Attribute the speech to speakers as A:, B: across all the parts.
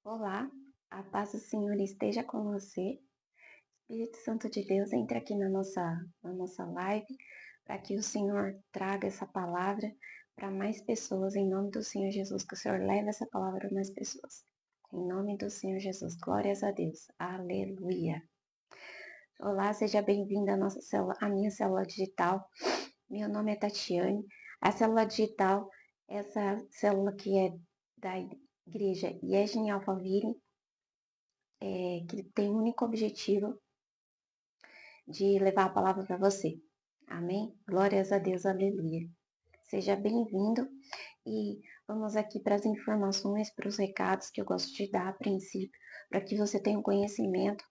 A: Olá, a paz do Senhor esteja com você. Espírito Santo de Deus, entre aqui na nossa live, para que o Senhor traga essa palavra para mais pessoas, em nome do Senhor Jesus, que o Senhor leve essa palavra para mais pessoas. Em nome do Senhor Jesus, glórias a Deus. Aleluia. Olá, seja bem-vinda à nossa célula, à minha célula digital. Meu nome é Tatiane. A célula digital, essa célula que é da igreja Yeshin Alphaville, que tem o único objetivo de levar a palavra para você. Amém? Glórias a Deus, aleluia. Seja bem-vindo e vamos aqui para as informações, para os recados que eu gosto de dar a princípio, para que você tenha um conhecimento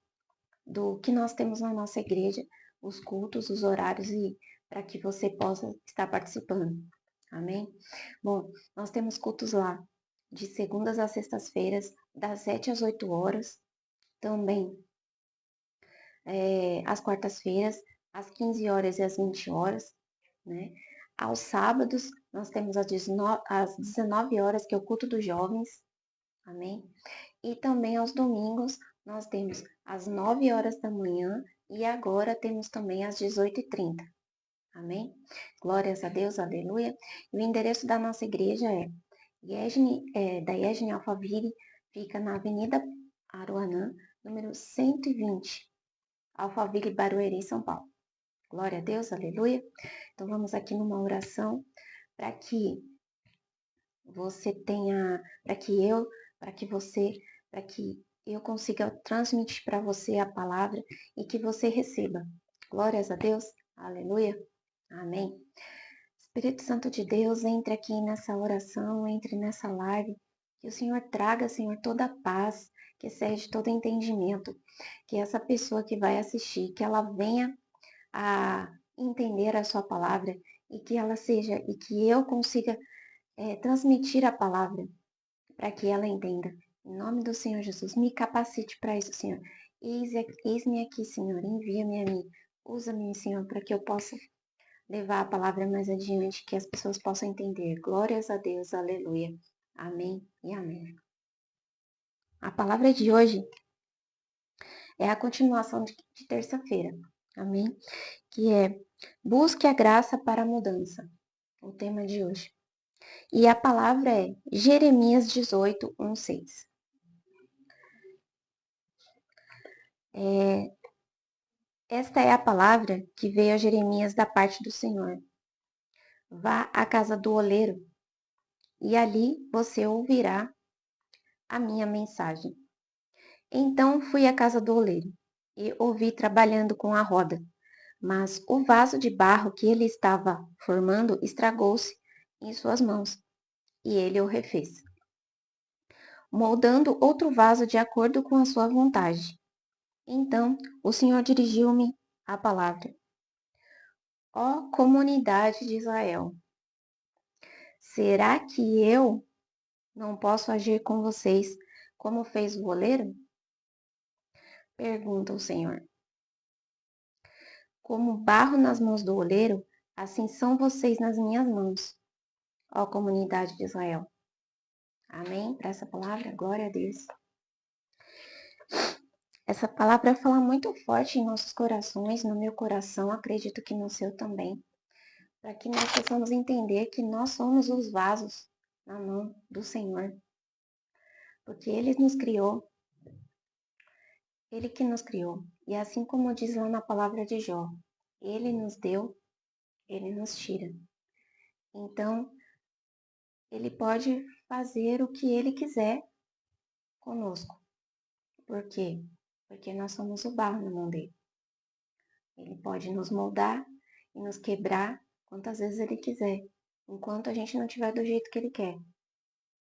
A: do que nós temos na nossa igreja, os cultos, os horários e para que você possa estar participando. Amém? Bom, nós temos cultos lá de segundas a sextas-feiras, das 7 às 8 horas. Também às quartas-feiras, às 15 horas e às 20 horas, né? Aos sábados, nós temos às 19 horas, que é o culto dos jovens, amém? E também aos domingos, nós temos às 9 horas da manhã e agora temos também às 18h30, amém? Glórias a Deus, aleluia. E o endereço da nossa igreja da Yesni Alphaville, fica na Avenida Aruanã, número 120, Alphaville, Barueri, São Paulo. Glória a Deus, aleluia. Então vamos aqui numa oração para que você tenha, para que eu consiga transmitir para você a palavra e que você receba. Glórias a Deus, aleluia, amém. Espírito Santo de Deus, entre aqui nessa oração, entre nessa live, que o Senhor traga, Senhor, toda a paz, que excede todo entendimento, que essa pessoa que vai assistir, que ela venha a entender a sua palavra e que ela seja, e que eu consiga transmitir a palavra para que ela entenda. Em nome do Senhor Jesus, me capacite para isso, Senhor. Eis-me aqui, Senhor, envia-me a mim. Usa-me, Senhor, para que eu possa levar a palavra mais adiante, que as pessoas possam entender. Glórias a Deus, aleluia. Amém e amém. A palavra de hoje é a continuação de terça-feira. Amém? Que é busque a graça para a mudança. O tema de hoje. E a palavra é Jeremias 18, 1, 6. Esta é a palavra que veio a Jeremias da parte do Senhor. Vá à casa do oleiro, e ali você ouvirá a minha mensagem. Então fui à casa do oleiro, e ouvi trabalhando com a roda, mas o vaso de barro que ele estava formando estragou-se em suas mãos, e ele o refez, moldando outro vaso de acordo com a sua vontade. Então o Senhor dirigiu-me a palavra. Ó comunidade de Israel, será que eu não posso agir com vocês como fez o oleiro? Pergunta o Senhor. Como barro nas mãos do oleiro, assim são vocês nas minhas mãos, ó comunidade de Israel. Amém? Para essa palavra, glória a Deus. Essa palavra fala muito forte em nossos corações, no meu coração, acredito que no seu também, para que nós possamos entender que nós somos os vasos na mão do Senhor, porque Ele nos criou, Ele que nos criou, e assim como diz lá na palavra de Jó, Ele nos deu, Ele nos tira. Então, Ele pode fazer o que Ele quiser conosco. Por quê? Porque nós somos o barro na mão dele. Ele pode nos moldar e nos quebrar quantas vezes ele quiser, enquanto a gente não tiver do jeito que ele quer.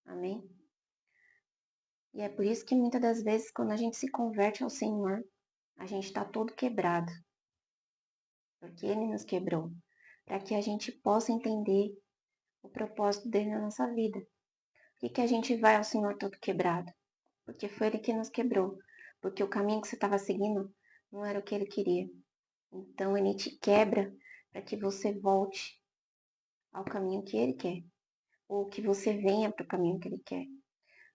A: Amém? E é por isso que muitas das vezes, quando a gente se converte ao Senhor, a gente está todo quebrado. Porque ele nos quebrou. Para que a gente possa entender o propósito dele na nossa vida. Por que a gente vai ao Senhor todo quebrado? Porque foi ele que nos quebrou. Porque o caminho que você estava seguindo não era o que ele queria. Então ele te quebra para que você volte ao caminho que ele quer. Ou que você venha para o caminho que ele quer.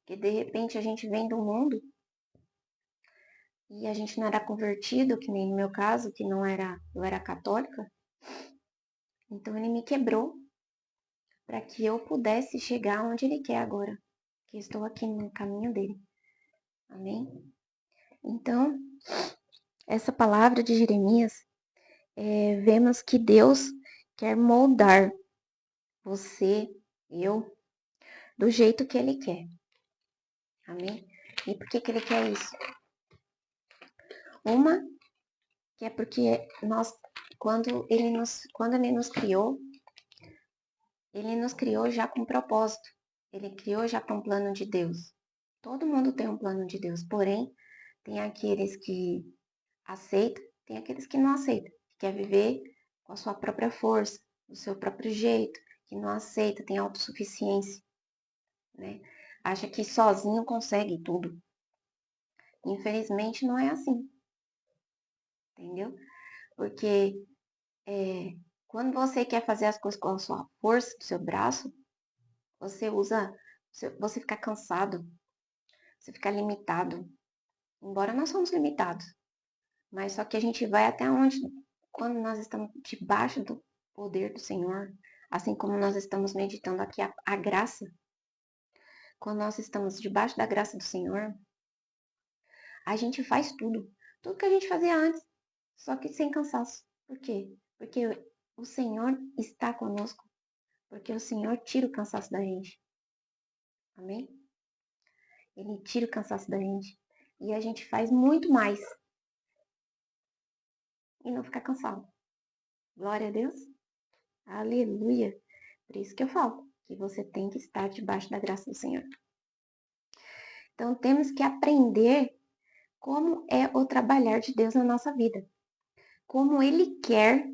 A: Porque de repente a gente vem do mundo e a gente não era convertido, que nem no meu caso, que não era, eu era católica. Então ele me quebrou para que eu pudesse chegar onde ele quer agora, que estou aqui no caminho dele. Amém? Então, essa palavra de Jeremias, vemos que Deus quer moldar você, eu, do jeito que ele quer. Amém? E por que ele quer isso? Uma, que é porque nós, quando ele nos criou já com propósito. Ele criou já com um plano de Deus. Todo mundo tem um plano de Deus, porém, tem aqueles que aceitam, tem aqueles que não aceitam, que quer viver com a sua própria força, do seu próprio jeito, que não aceita, tem autossuficiência, né? Acha que sozinho consegue tudo. Infelizmente, não é assim, entendeu? Porque quando você quer fazer as coisas com a sua força, do seu braço, você fica cansado, você fica limitado. Embora nós somos limitados, mas só que a gente vai até onde, quando nós estamos debaixo do poder do Senhor, assim como nós estamos meditando aqui a graça, quando nós estamos debaixo da graça do Senhor, a gente faz tudo que a gente fazia antes, só que sem cansaço. Por quê? Porque o Senhor está conosco, porque o Senhor tira o cansaço da gente. Amém? Ele tira o cansaço da gente. E a gente faz muito mais e não fica cansado. Glória a Deus. Aleluia. Por isso que eu falo que você tem que estar debaixo da graça do Senhor. Então, temos que aprender como é o trabalhar de Deus na nossa vida. Como Ele quer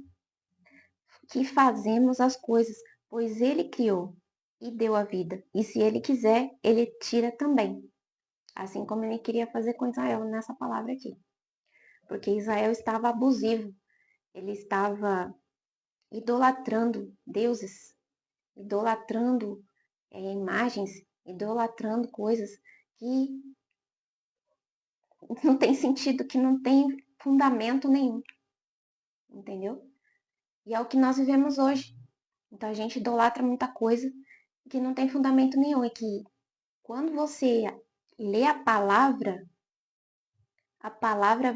A: que fazemos as coisas, pois Ele criou e deu a vida. E se Ele quiser, Ele tira também. Assim como Ele queria fazer com Israel nessa palavra aqui. Porque Israel estava abusivo. Ele estava idolatrando deuses, idolatrando imagens, idolatrando coisas que não tem sentido, que não tem fundamento nenhum. Entendeu? E é o que nós vivemos hoje. Então a gente idolatra muita coisa que não tem fundamento nenhum. E que quando você lê a palavra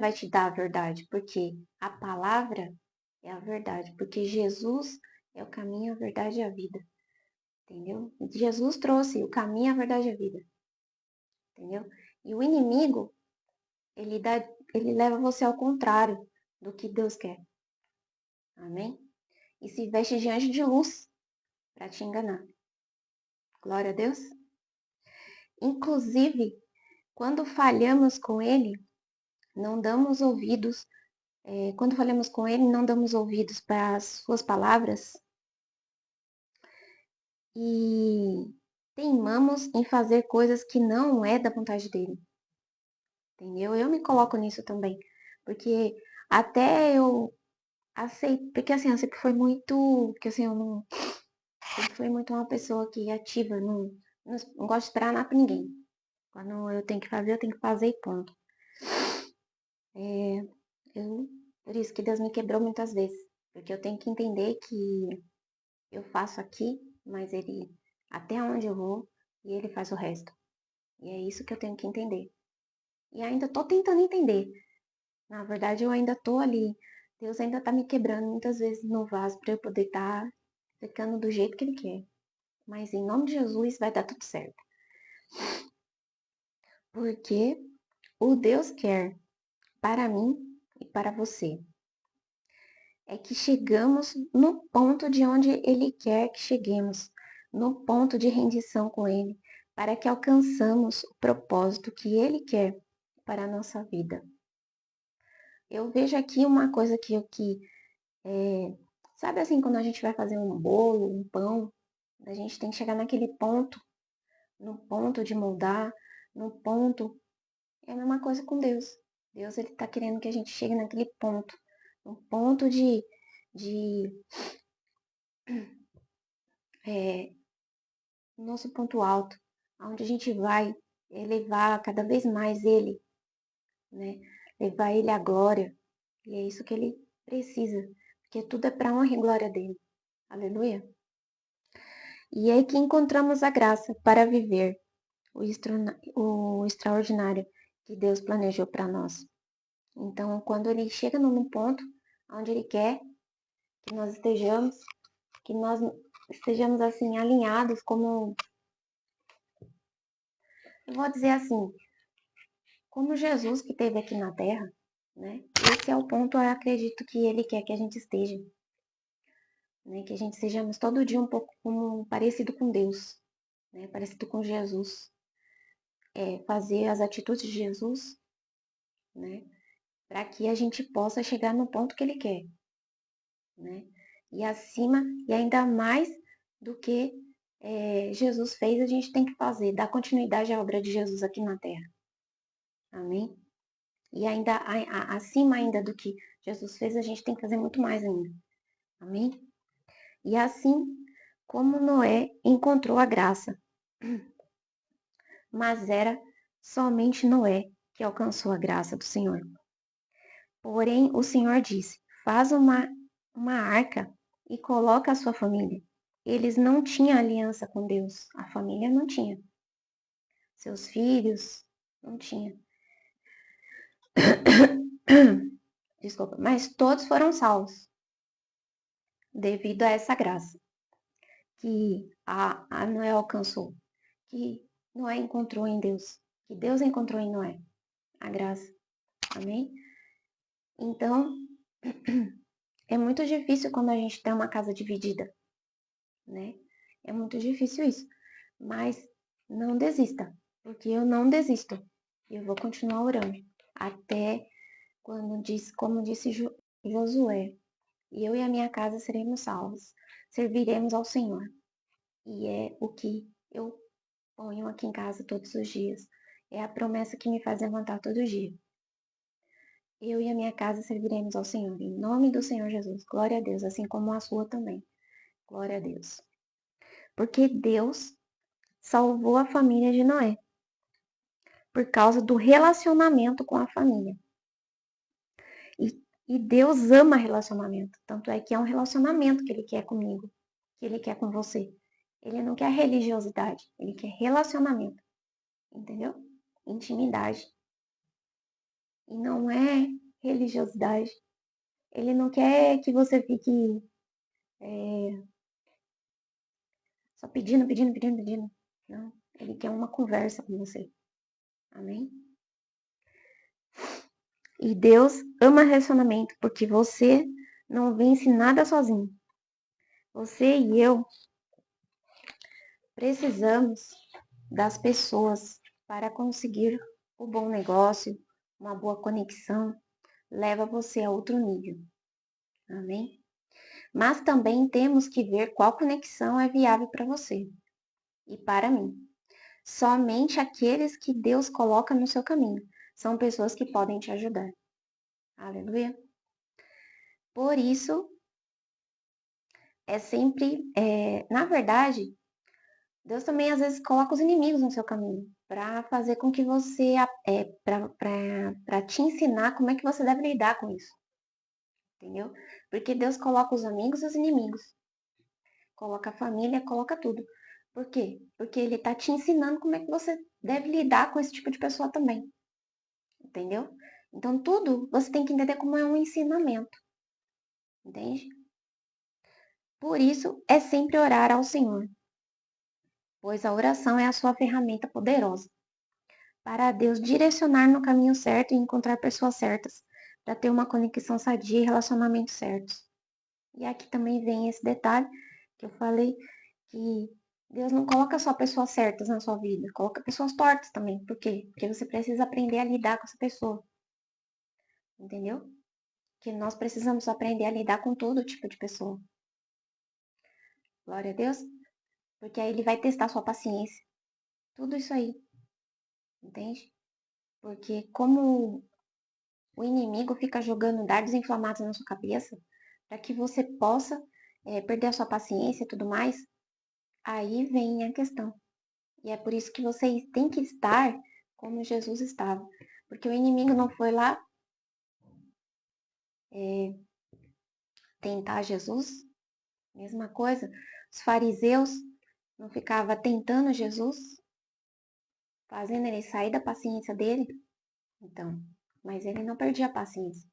A: vai te dar a verdade. Porque a palavra é a verdade. Porque Jesus é o caminho, a verdade e a vida. Entendeu? Jesus trouxe o caminho, a verdade e a vida. Entendeu? E o inimigo, ele leva você ao contrário do que Deus quer. Amém? E se veste de anjo de luz para te enganar. Glória a Deus. Inclusive, quando falhamos com Ele, não damos ouvidos. Quando falhamos com Ele, não damos ouvidos para as suas palavras e teimamos em fazer coisas que não é da vontade dele. Entendeu? Eu me coloco nisso também. Porque até eu aceito. Porque assim, eu sempre fui muito. Porque assim, eu não. Sempre fui muito uma pessoa que ativa. Não gosto de esperar nada pra ninguém. Quando eu tenho que fazer, eu tenho que fazer e ponto. Por isso que Deus me quebrou muitas vezes. Porque eu tenho que entender que eu faço aqui, mas Ele. Até onde eu vou, e Ele faz o resto. E é isso que eu tenho que entender. E ainda tô tentando entender. Na verdade, eu ainda tô ali. Deus ainda tá me quebrando muitas vezes no vaso para eu poder estar ficando do jeito que Ele quer. Mas em nome de Jesus vai dar tudo certo. Porque o Deus quer para mim e para você é que chegamos no ponto de onde Ele quer que cheguemos, no ponto de rendição com Ele, para que alcançamos o propósito que Ele quer para a nossa vida. Eu vejo aqui uma coisa sabe assim, quando a gente vai fazer um bolo, um pão, a gente tem que chegar naquele ponto, no ponto de moldar, no ponto. É a mesma coisa com Deus. Deus, ele tá querendo que a gente chegue naquele ponto, no ponto de nosso ponto alto, onde a gente vai elevar cada vez mais ele, né? Levar ele à glória. E é isso que ele precisa, porque tudo é para honra e glória dele. Aleluia. E é aí que encontramos a graça para viver o extraordinário que Deus planejou para nós. Então, quando ele chega num ponto onde ele quer que nós estejamos assim alinhados como, eu vou dizer assim, como Jesus que esteve aqui na Terra, né? Esse é o ponto, eu acredito que ele quer que a gente esteja, né? Que a gente sejamos todo dia um pouco parecido com Deus, né? Parecido com Jesus, fazer as atitudes de Jesus, né? Para que a gente possa chegar no ponto que ele quer, né? E acima, e ainda mais do que Jesus fez, a gente tem que fazer, dar continuidade à obra de Jesus aqui na Terra. Amém? E ainda acima ainda do que Jesus fez, a gente tem que fazer muito mais ainda. Amém? E assim como Noé encontrou a graça, mas era somente Noé que alcançou a graça do Senhor. Porém, o Senhor disse: faz uma arca e coloca a sua família. Eles não tinham aliança com Deus, a família não tinha. Seus filhos não tinha. Desculpa, mas todos foram salvos devido a essa graça que a Noé alcançou, que Noé encontrou em Deus, que Deus encontrou em Noé, a graça. Amém? Então, é muito difícil quando a gente tem uma casa dividida, né? É muito difícil isso. Mas não desista, porque eu não desisto. Eu vou continuar orando até como disse Josué, e eu e a minha casa seremos salvos, serviremos ao Senhor. E é o que eu ponho aqui em casa todos os dias. É a promessa que me faz levantar todo dia. Eu e a minha casa serviremos ao Senhor, em nome do Senhor Jesus. Glória a Deus, assim como a sua também. Glória a Deus. Porque Deus salvou a família de Noé por causa do relacionamento com a família. E Deus ama relacionamento. Tanto é que é um relacionamento que Ele quer comigo, que Ele quer com você. Ele não quer religiosidade, Ele quer relacionamento. Entendeu? Intimidade. E não é religiosidade. Ele não quer que você fique só pedindo. Não. Ele quer uma conversa com você. Amém? E Deus ama relacionamento porque você não vence nada sozinho. Você e eu precisamos das pessoas para conseguir o bom negócio, uma boa conexão, leva você a outro nível. Amém? Mas também temos que ver qual conexão é viável para você e para mim. Somente aqueles que Deus coloca no seu caminho são pessoas que podem te ajudar. Aleluia. Por isso, na verdade, Deus também às vezes coloca os inimigos no seu caminho para fazer com que você, para te ensinar como é que você deve lidar com isso. Entendeu? Porque Deus coloca os amigos e os inimigos. Coloca a família, coloca tudo. Por quê? Porque Ele está te ensinando como é que você deve lidar com esse tipo de pessoa também. Entendeu? Então tudo você tem que entender como é um ensinamento. Entende? Por isso é sempre orar ao Senhor, pois a oração é a sua ferramenta poderosa para Deus direcionar no caminho certo e encontrar pessoas certas, para ter uma conexão sadia e relacionamentos certos. E aqui também vem esse detalhe que eu falei, que Deus não coloca só pessoas certas na sua vida, coloca pessoas tortas também. Por quê? Porque você precisa aprender a lidar com essa pessoa. Entendeu? Que nós precisamos aprender a lidar com todo tipo de pessoa. Glória a Deus. Porque aí Ele vai testar sua paciência. Tudo isso aí. Entende? Porque como o inimigo fica jogando dardos inflamados na sua cabeça, para que você possa perder a sua paciência e tudo mais, aí vem a questão. E é por isso que vocês têm que estar como Jesus estava. Porque o inimigo não foi lá tentar Jesus, mesma coisa. Os fariseus não ficavam tentando Jesus, fazendo ele sair da paciência dele. Então, mas ele não perdia a paciência.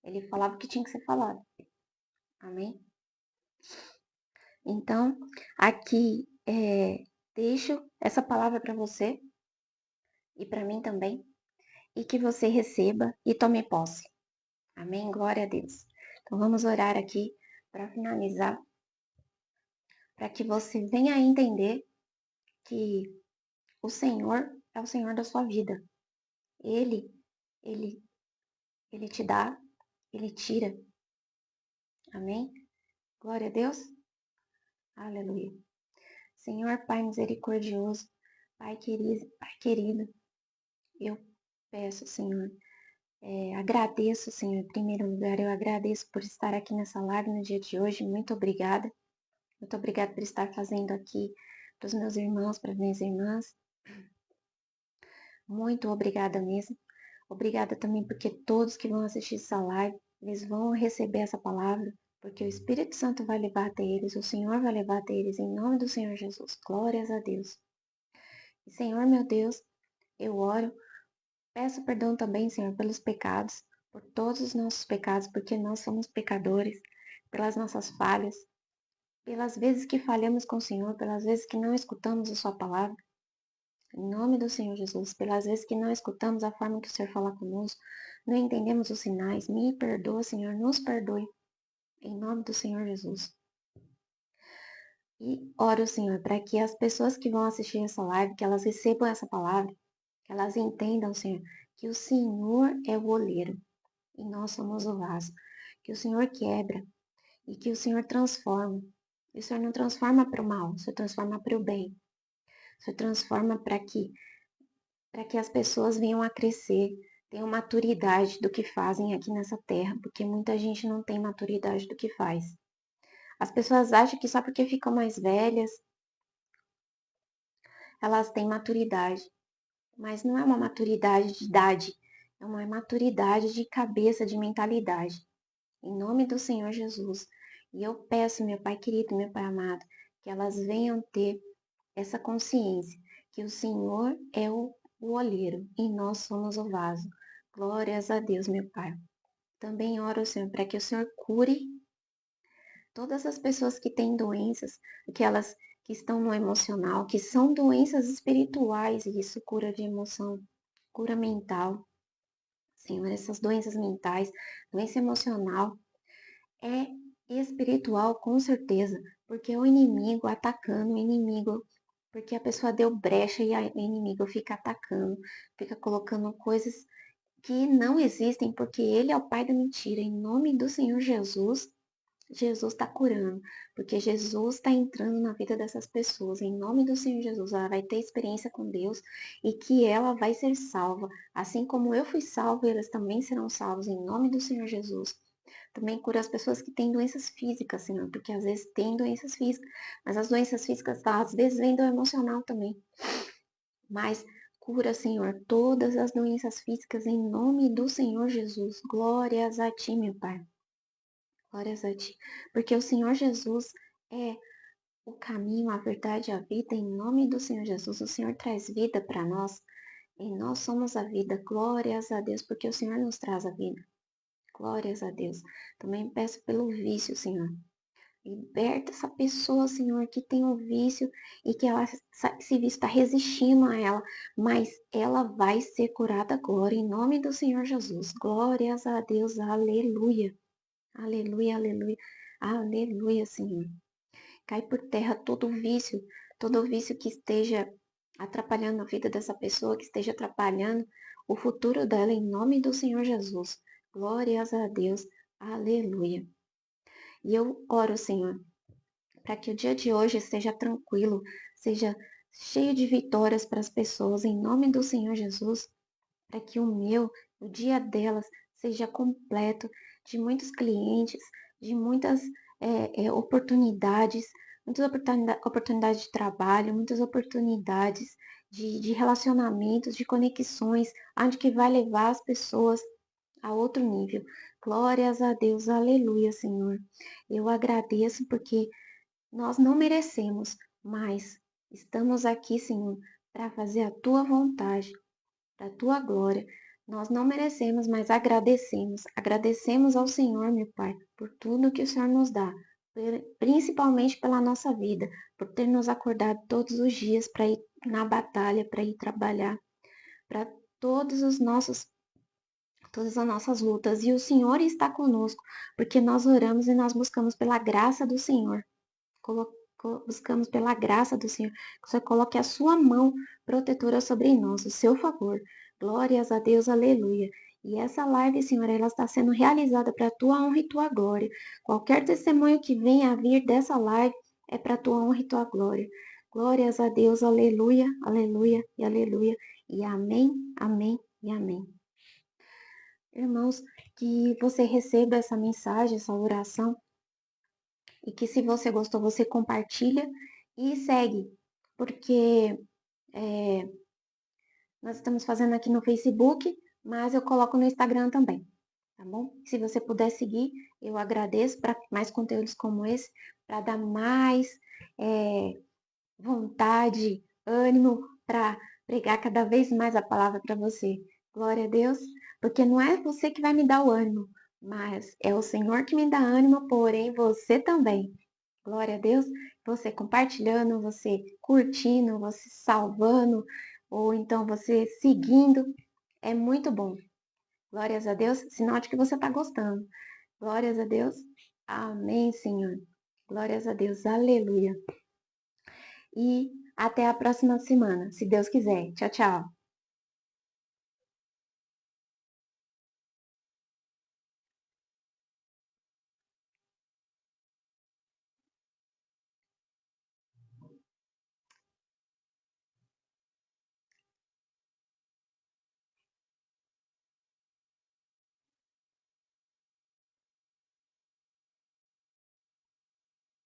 A: Ele falava o que tinha que ser falado. Amém? Então, aqui deixo essa palavra para você e para mim também, e que você receba e tome posse. Amém? Glória a Deus. Então, vamos orar aqui para finalizar, para que você venha a entender que o Senhor é o Senhor da sua vida. Ele, ele, ele te dá, ele tira. Amém? Glória a Deus. Aleluia. Senhor Pai misericordioso, Pai querido, eu peço, Senhor, agradeço, Senhor, em primeiro lugar, eu agradeço por estar aqui nessa live no dia de hoje. Muito obrigada. Muito obrigada por estar fazendo aqui para os meus irmãos, para as minhas irmãs. Muito obrigada mesmo. Obrigada também porque todos que vão assistir essa live, eles vão receber essa palavra, porque o Espírito Santo vai levar até eles, o Senhor vai levar até eles, em nome do Senhor Jesus. Glórias a Deus. E, Senhor, meu Deus, eu oro, peço perdão também, Senhor, pelos pecados, por todos os nossos pecados, porque nós somos pecadores, pelas nossas falhas, pelas vezes que falhamos com o Senhor, pelas vezes que não escutamos a sua palavra. Em nome do Senhor Jesus, pelas vezes que não escutamos a forma que o Senhor fala conosco, não entendemos os sinais, me perdoa, Senhor, nos perdoe. Em nome do Senhor Jesus. E oro, Senhor, para que as pessoas que vão assistir essa live, que elas recebam essa palavra, que elas entendam, Senhor, que o Senhor é o oleiro e nós somos o vaso. Que o Senhor quebra e que o Senhor transforma. E o Senhor não transforma para o mal, o Senhor transforma para o bem. O Senhor transforma para que as pessoas venham a crescer, tenham maturidade do que fazem aqui nessa terra, porque muita gente não tem maturidade do que faz. As pessoas acham que só porque ficam mais velhas, elas têm maturidade. Mas não é uma maturidade de idade, é uma maturidade de cabeça, de mentalidade. Em nome do Senhor Jesus. E eu peço, meu Pai querido, meu Pai amado, que elas venham ter essa consciência, que o Senhor é o olheiro e nós somos o vaso. Glórias a Deus, meu Pai. Também oro, Senhor, para que o Senhor cure todas as pessoas que têm doenças, aquelas que estão no emocional, que são doenças espirituais, e isso cura de emoção, cura mental. Senhor, essas doenças mentais, doença emocional, é espiritual com certeza, porque é o inimigo atacando o inimigo, porque a pessoa deu brecha e o inimigo fica atacando, fica colocando coisas que não existem, porque ele é o pai da mentira. Em nome do Senhor Jesus, Jesus está curando, porque Jesus está entrando na vida dessas pessoas. Em nome do Senhor Jesus, ela vai ter experiência com Deus e que ela vai ser salva. Assim como eu fui salva, eles também serão salvos. Em nome do Senhor Jesus. Também cura as pessoas que têm doenças físicas, Senhor, porque às vezes tem doenças físicas, mas as doenças físicas, às vezes, vêm do emocional também. Mas cura, Senhor, todas as doenças físicas em nome do Senhor Jesus. Glórias a Ti, meu Pai. Glórias a Ti. Porque o Senhor Jesus é o caminho, a verdade e a vida. Em nome do Senhor Jesus, o Senhor traz vida para nós. E nós somos a vida. Glórias a Deus, porque o Senhor nos traz a vida. Glórias a Deus. Também peço pelo vício, Senhor. Liberta essa pessoa, Senhor, que tem um vício e que esse vício está resistindo a ela, mas ela vai ser curada agora, em nome do Senhor Jesus. Glórias a Deus, aleluia. Aleluia, aleluia, aleluia, Senhor. Cai por terra todo vício que esteja atrapalhando a vida dessa pessoa, que esteja atrapalhando o futuro dela, em nome do Senhor Jesus. Glórias a Deus, aleluia. E eu oro, Senhor, para que o dia de hoje seja tranquilo, seja cheio de vitórias para as pessoas, em nome do Senhor Jesus, para que o dia delas, seja completo de muitos clientes, de muitas oportunidades, muitas oportunidades de trabalho, muitas oportunidades de relacionamentos, de conexões, onde que vai levar as pessoas a outro nível. Glórias a Deus, aleluia, Senhor. Eu agradeço porque nós não merecemos, mas estamos aqui, Senhor, para fazer a tua vontade, para a tua glória. Nós não merecemos, mas agradecemos. Agradecemos ao Senhor, meu Pai, por tudo que o Senhor nos dá, principalmente pela nossa vida, por ter nos acordado todos os dias para ir na batalha, para ir trabalhar, para todos os nossos todas as nossas lutas. E o Senhor está conosco, porque nós oramos e nós buscamos pela graça do Senhor. Buscamos pela graça do Senhor. Que o Senhor coloque a sua mão protetora sobre nós, o seu favor. Glórias a Deus, aleluia. E essa live, Senhor, ela está sendo realizada para a tua honra e tua glória. Qualquer testemunho que venha a vir dessa live é para a tua honra e tua glória. Glórias a Deus, aleluia, aleluia e aleluia. E amém, amém e amém. Irmãos, que você receba essa mensagem, essa oração, e que se você gostou, você compartilha e segue, porque nós estamos fazendo aqui no Facebook, mas eu coloco no Instagram também, tá bom? Se você puder seguir, eu agradeço para mais conteúdos como esse, para dar mais vontade, ânimo para pregar cada vez mais a palavra para você. Glória a Deus, porque não é você que vai me dar o ânimo, mas é o Senhor que me dá ânimo, porém você também. Glória a Deus, você compartilhando, você curtindo, você salvando, ou então você seguindo, é muito bom. Glórias a Deus, sinal de que você está gostando. Glórias a Deus, amém, Senhor. Glórias a Deus, aleluia. E até a próxima semana, se Deus quiser. Tchau, tchau.